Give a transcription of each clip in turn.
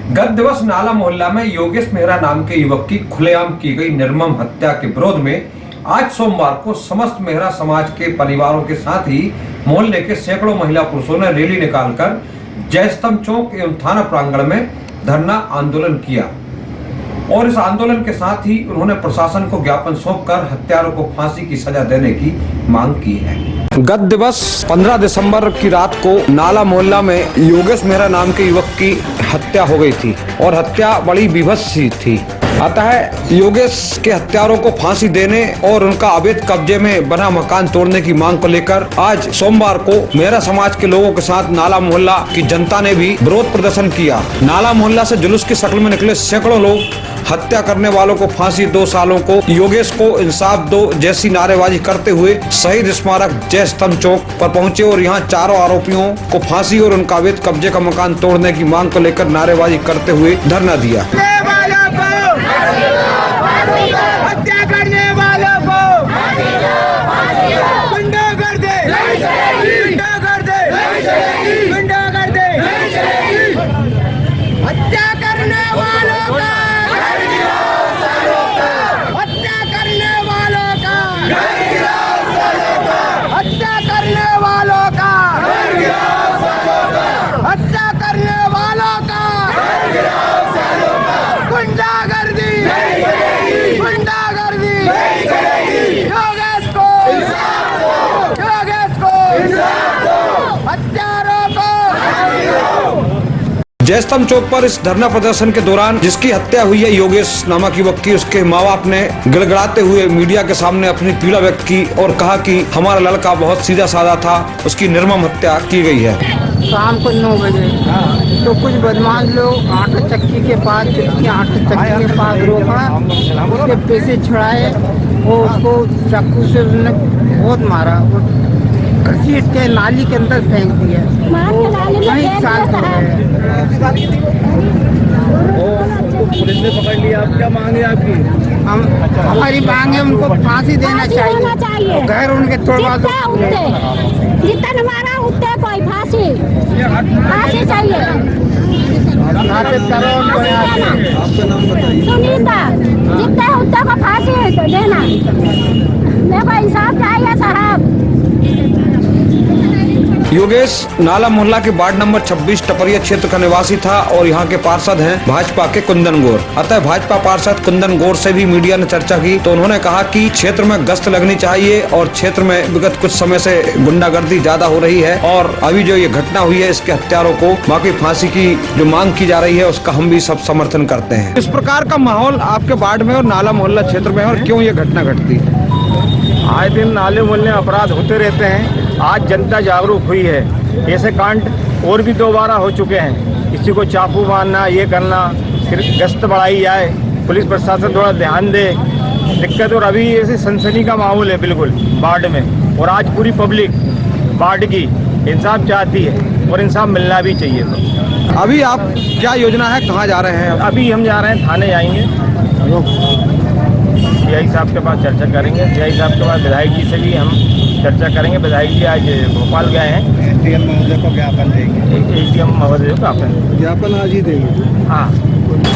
गत दिवस नाला मोहल्ला में योगेश मेहरा नाम के युवक की खुलेआम की गई निर्मम हत्या के विरोध में आज सोमवार को समस्त मेहरा समाज के परिवारों के साथ ही मोहल्ले के सैकड़ों महिला पुरुषों ने रैली निकालकर जयस्तंभ चौक एवं थाना प्रांगण में धरना आंदोलन किया और इस आंदोलन के साथ ही उन्होंने प्रशासन को ज्ञापन सौंपकर हत्यारों को फांसी की सजा देने की मांग की है। गत दिवस 15 दिसंबर की रात को नाला मोहल्ला में योगेश मेहरा नाम के युवक की हत्या हो गई थी और हत्या बड़ी विभत्स थी। अतः योगेश के हत्यारों को फांसी देने और उनका अवैध कब्जे में बना मकान तोड़ने की मांग को लेकर आज सोमवार को मेहरा समाज के लोगों के साथ नाला मोहल्ला की जनता ने भी विरोध प्रदर्शन किया। नाला मोहल्ला से जुलूस की शक्ल में निकले सैकड़ों लोग हत्या करने वालों को फांसी 2 सालों को, योगेश को इंसाफ दो जैसी नारेबाजी करते हुए शहीद स्मारक जयस्तंभ चौक पर पहुंचे और यहां चारों आरोपियों को फांसी और उनका अवैध कब्जे का मकान तोड़ने की मांग को लेकर नारेबाजी करते हुए धरना दिया। हत्या करने वालों को गुंडा कर दे, गुंडा कर दे, गुंडा कर दे। हत्या करने वालों का, हत्या करने वालों का, हत्या करने वालों का, हत्या करने वालों का गुंडागर्दी, गुंडागर्दी, योगेश को, योगेश को, हत्यारों को। जयस्तंभ चौक पर इस धरना प्रदर्शन के दौरान जिसकी हत्या हुई है योगेश नामक युवक की, उसके माँ बाप ने गिड़गिड़ाते हुए मीडिया के सामने अपनी पीड़ा व्यक्त की और कहा कि हमारा लड़का बहुत सीधा साधा था, उसकी निर्मम हत्या की गई है। शाम को 9 बजे तो कुछ बदमाश लोग आटा चक्की के पास, आटा चक्की के पास रोका, उसके पैसे छुड़ाए और उसको चाकू से उन्होंने बहुत मारा, घसीट के नाली के अंदर फेंक दिया। वहीं साल हो गए। पुलिस ने पकड़ लिया, अब क्या मांगे आपकी? हमारी मांग है उनको फांसी देना चाहिए, घर उनके तोड़वा दो। जितना मारा उतने कोई फांसी चाहिए। सुनीता जितने उतने को फांसी देना, मेरे को इंसाफ चाहिए साहब। योगेश नाला मोहल्ला के वार्ड नंबर 26 टपरिया क्षेत्र का निवासी था और यहाँ के पार्षद हैं भाजपा के कुंदन गौर। अतः भाजपा पार्षद कुंदन गौर से भी मीडिया ने चर्चा की तो उन्होंने कहा कि क्षेत्र में गश्त लगनी चाहिए और क्षेत्र में विगत कुछ समय से गुंडागर्दी ज्यादा हो रही है और अभी जो ये घटना हुई है इसके हत्यारों को बाकी फांसी की जो मांग की जा रही है उसका हम भी सब समर्थन करते हैं। इस प्रकार का माहौल आपके वार्ड में और नाला मोहल्ला क्षेत्र में और क्यों ये घटना घटती है? आए दिन नाले मोहल्ले अपराध होते रहते हैं। आज जनता जागरूक हुई है। ऐसे कांड और भी 2 बार हो चुके हैं। किसी को चाकू मारना, ये करना, फिर गश्त बढ़ाई जाए, पुलिस प्रशासन थोड़ा ध्यान दे। दिक्कत और अभी ऐसे सनसनी का माहौल है बिल्कुल वार्ड में और आज पूरी पब्लिक वार्ड की इंसाफ चाहती है और इंसाफ मिलना भी चाहिए। तो अभी आप क्या योजना है, कहाँ जा रहे हैं? अभी हम जा रहे हैं थाने जाएंगे, सीआई साहब के पास चर्चा करेंगे। सीआई साहब के पास विधायक जी से भी हम चर्चा करेंगे। विधायक जी आज भोपाल गए हैं, एटीएम महोदय को ज्ञापन देंगे। एटीएम महोदय को ज्ञापन आज ही देंगे। हाँ।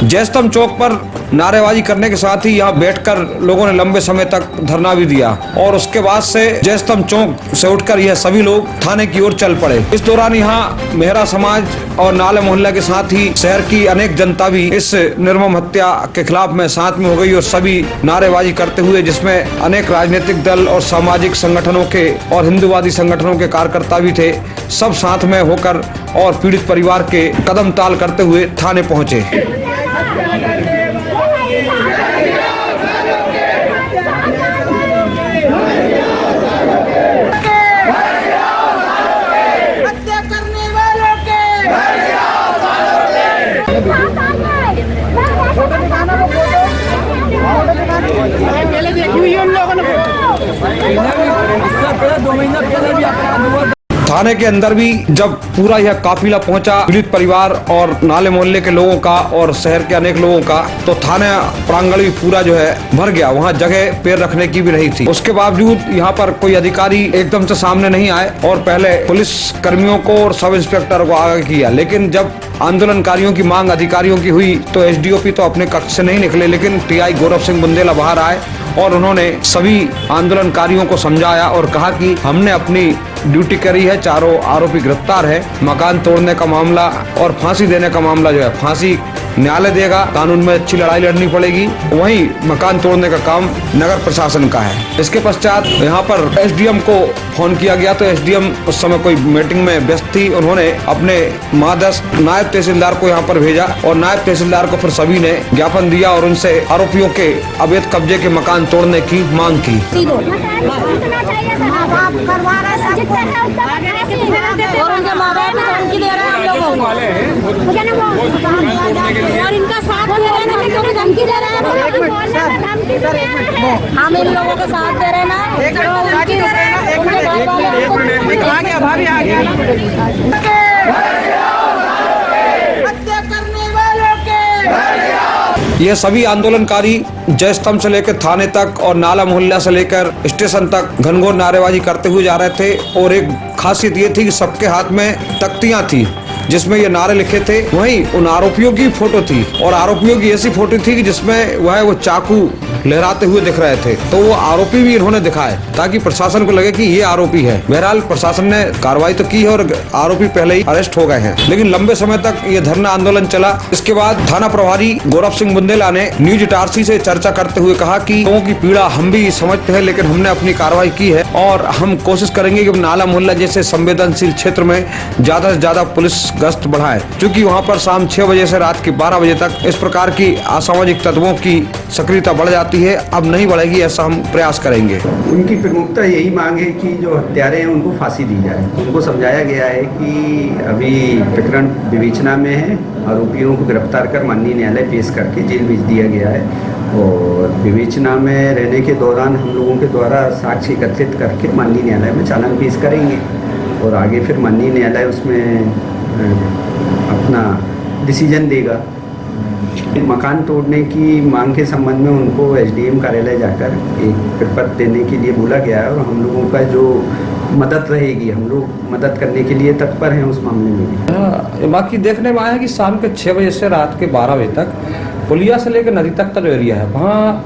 जयस्तंभ चौक पर नारेबाजी करने के साथ ही यहाँ बैठकर लोगों ने लंबे समय तक धरना भी दिया और उसके बाद से जयस्तंभ चौक से उठकर यह सभी लोग थाने की ओर चल पड़े। इस दौरान यहाँ मेहरा समाज और नाले मोहल्ला के साथ ही शहर की अनेक जनता भी इस निर्मम हत्या के खिलाफ में साथ में हो गई और सभी नारेबाजी करते हुए, जिसमें अनेक राजनीतिक दल और सामाजिक संगठनों के और हिंदूवादी संगठनों के कार्यकर्ता भी थे। सब साथ में होकर और पीड़ित परिवार के कदम ताल करते हुए थाने पहुंचे। थाने के अंदर भी जब पूरा यह काफिला पहुंचा पीड़ित परिवार और नाले मोहल्ले के लोगों का और शहर के अनेक लोगों का, तो थाना प्रांगण भी पूरा जो है भर गया। वहाँ जगह पैर रखने की भी नहीं थी। उसके बावजूद यहाँ पर कोई अधिकारी एकदम से सामने नहीं आए और पहले पुलिस कर्मियों को और सब इंस्पेक्टर को आगाह किया। लेकिन जब आंदोलनकारियों की मांग अधिकारियों की हुई तो एसडीओपी तो अपने कक्ष से नहीं निकले, लेकिन टीआई गौरव सिंह बुंदेला बाहर आए और उन्होंने सभी आंदोलनकारियों को समझाया और कहा कि हमने अपनी ड्यूटी करी है, चारों आरोपी गिरफ्तार है। मकान तोड़ने का मामला और फांसी देने का मामला जो है फांसी न्यायालय देगा, कानून में अच्छी लड़ाई लड़नी पड़ेगी। वहीं मकान तोड़ने का काम नगर प्रशासन का है। इसके पश्चात यहाँ पर एसडीएम को फोन किया गया तो एसडीएम उस समय कोई मीटिंग में व्यस्त थी। उन्होंने अपने मादस नायब तहसीलदार को यहाँ पर भेजा और नायब तहसीलदार को फिर सभी ने ज्ञापन दिया और उनसे आरोपियों के अवैध कब्जे के मकान तोड़ने की मांग की। और उनके माँ बाप भी धमकी दे रहे हैं हम लोगों और इनका साथ धमकी दे रहे हैं। हम इन लोगों का साथ दे रहे हैं ये सभी आंदोलनकारी जय स्तंभ से लेकर थाने तक और नाला मोहल्ला से लेकर स्टेशन तक घनघोर नारेबाजी करते हुए जा रहे थे। और एक खासियत ये थी कि सबके हाथ में तख्तियां थी जिसमें ये नारे लिखे थे। वहीं उन आरोपियों की फोटो थी और आरोपियों की ऐसी फोटो थी कि जिसमें वो चाकू लहराते हुए दिख रहे थे। तो वो आरोपी भी इन्होंने दिखाए ताकि प्रशासन को लगे कि ये आरोपी है। बहरहाल प्रशासन ने कार्रवाई तो की है और आरोपी पहले ही अरेस्ट हो गए हैं, लेकिन लंबे समय तक ये धरना आंदोलन चला। इसके बाद थाना प्रभारी गौरव सिंह बुंदेला ने न्यूज इटारसी से चर्चा करते हुए कहा कि लोगों की पीड़ा हम भी समझते हैं, लेकिन हमने अपनी कार्रवाई की है और हम कोशिश करेंगे कि नाला मोहल्ला जैसे संवेदनशील क्षेत्र में ज्यादा से ज्यादा पुलिस गश्त बढ़ाए, क्योंकि वहाँ पर शाम 6 बजे से रात के 12 बजे तक इस प्रकार की असामाजिक तत्वों की सक्रियता बढ़ जाती है। अब नहीं बढ़ेगी, ऐसा हम प्रयास करेंगे। उनकी प्रमुखता यही मांग है कि जो हत्यारे हैं उनको फांसी दी जाए। उनको समझाया गया है कि अभी प्रकरण विवेचना में है, आरोपियों को गिरफ्तार कर माननीय न्यायालय पेश करके जेल भेज दिया गया है और विवेचना में रहने के दौरान हम लोगों के द्वारा साक्ष्य एकत्रित करके माननीय न्यायालय में चालान पेश करेंगे और आगे फिर माननीय न्यायालय उसमें अपना डिसीजन देगा। मकान तोड़ने की मांग के संबंध में उनको एसडीएम कार्यालय जाकर एक प्रपत्र देने के लिए बोला गया है और हम लोगों का जो मदद रहेगी, हम लोग मदद करने के लिए तत्पर हैं उस मामले में भी। बाकी देखने में आया है कि शाम के 6 बजे से रात के 12 बजे तक पुलिया से लेकर नदी तक का जो एरिया है, वहाँ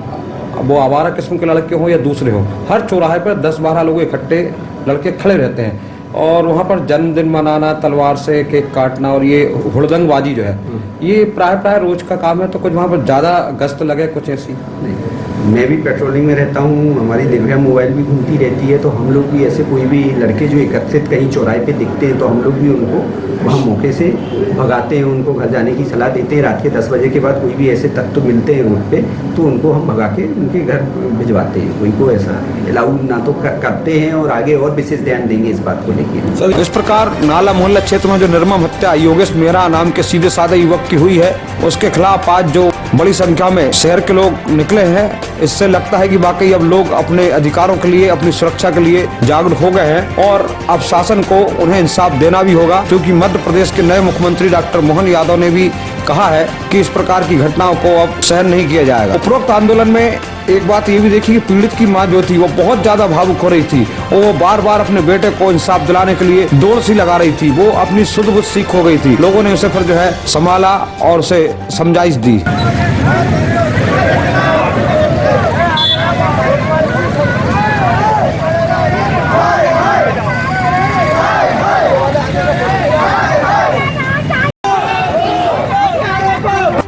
वो आवारा किस्म के लड़के हों या दूसरे हों, हर चौराहे पर 10-12 लोग इकट्ठे लड़के खड़े रहते हैं और वहाँ पर जन्मदिन मनाना, तलवार से केक काटना और ये हुड़दंगबाजी जो है ये प्राय रोज का काम है। तो कुछ वहाँ पर ज़्यादा गश्त लगे कुछ ऐसी नहीं। मैं भी पेट्रोलिंग में रहता हूँ, हमारी निर्भया मोबाइल भी घूमती रहती है, तो हम लोग भी ऐसे कोई भी लड़के जो एकत्रित कहीं चौराहे पे दिखते हैं तो हम लोग भी उनको वहाँ मौके से भगाते हैं, उनको घर जाने की सलाह देते हैं। रात के 10 बजे के बाद कोई भी ऐसे तत्व मिलते हैं रोड पे तो उनको हम भगा के उनके घर भिजवाते हैं। कोई को ऐसा अलाउ ना तो करते हैं और आगे और विशेष ध्यान देंगे इस बात को लेकर। इस प्रकार नाला मोहल्ला क्षेत्र में जो निर्मम हत्या योगेश मेहरा नाम के सीधे साधे युवक की हुई है, उसके खिलाफ आज जो बड़ी संख्या में शहर के लोग निकले हैं, इससे लगता है कि वाकई अब लोग अपने अधिकारों के लिए, अपनी सुरक्षा के लिए जागरूक हो गए हैं और अब शासन को उन्हें इंसाफ देना भी होगा, क्योंकि मध्य प्रदेश के नए मुख्यमंत्री डॉक्टर मोहन यादव ने भी कहा है कि इस प्रकार की घटनाओं को अब सहन नहीं किया जाएगा। उपरोक्त आंदोलन में एक बात ये भी देखी कि पीड़ित की मां जो थी वो बहुत ज्यादा भावुक हो रही थी और वो बार बार अपने बेटे को इंसाफ दिलाने के लिए दौड़ सी लगा रही थी। वो अपनी शुद्ध बुद्ध सीख हो गई थी। लोगों ने उसे फिर जो है संभाला और उसे समझाइश दी।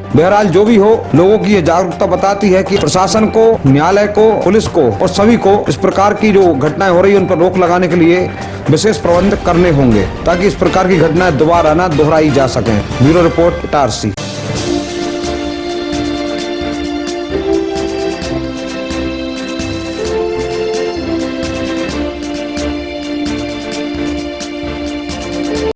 बहरहाल जो भी हो, लोगों की ये जागरूकता बताती है कि प्रशासन को, न्यायालय को, पुलिस को और सभी को इस प्रकार की जो घटनाएं हो रही है उन पर रोक लगाने के लिए विशेष प्रबंध करने होंगे ताकि इस प्रकार की घटनाएं दोबारा न दोहराई जा सकें। Bureau report Itarsi.